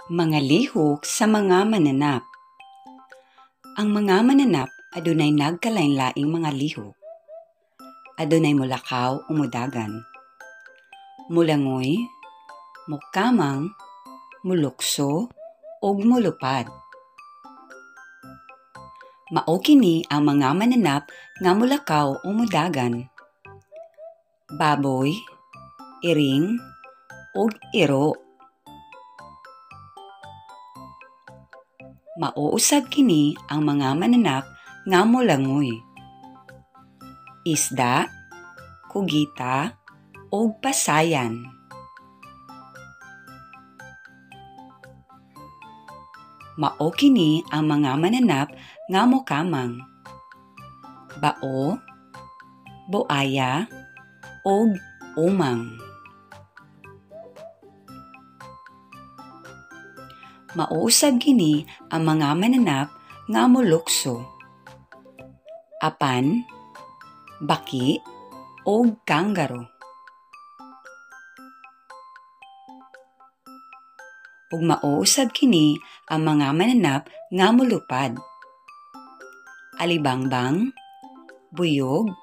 Mga lihok sa mga mananap. Ang mga mananap adunay nagkalain-laing mga lihok. Adunay mulakaw o mudagan. Mulangoy, mukamang, mulukso, ug mulupad. Mao kini ang mga mananap nga mulakaw o mudagan. Baboy, iring, ug iro. Mauusab kini ang mga mananap nga mulangoy. Isda, kugita, ug pasayan. Mao kini ang mga mananap nga mokamang. Bao, buaya, ug umang. Mauusab kini ang mga mananap nga mulukso. Apan, baki, ug kanggaro. Ug mauusab kini ang mga mananap nga mulupad. Alibangbang, buyog,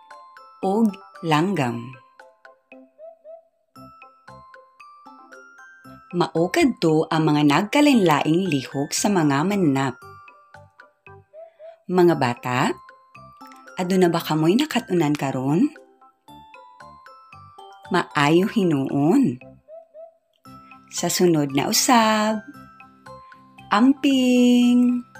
ug langgam. Mao kadto ang mga nagkalain-laing lihok sa mga mananap. Mga bata, aduna ba kamoy nakatunan karon? Maayo hinuon. Sa sunod na usab, amping!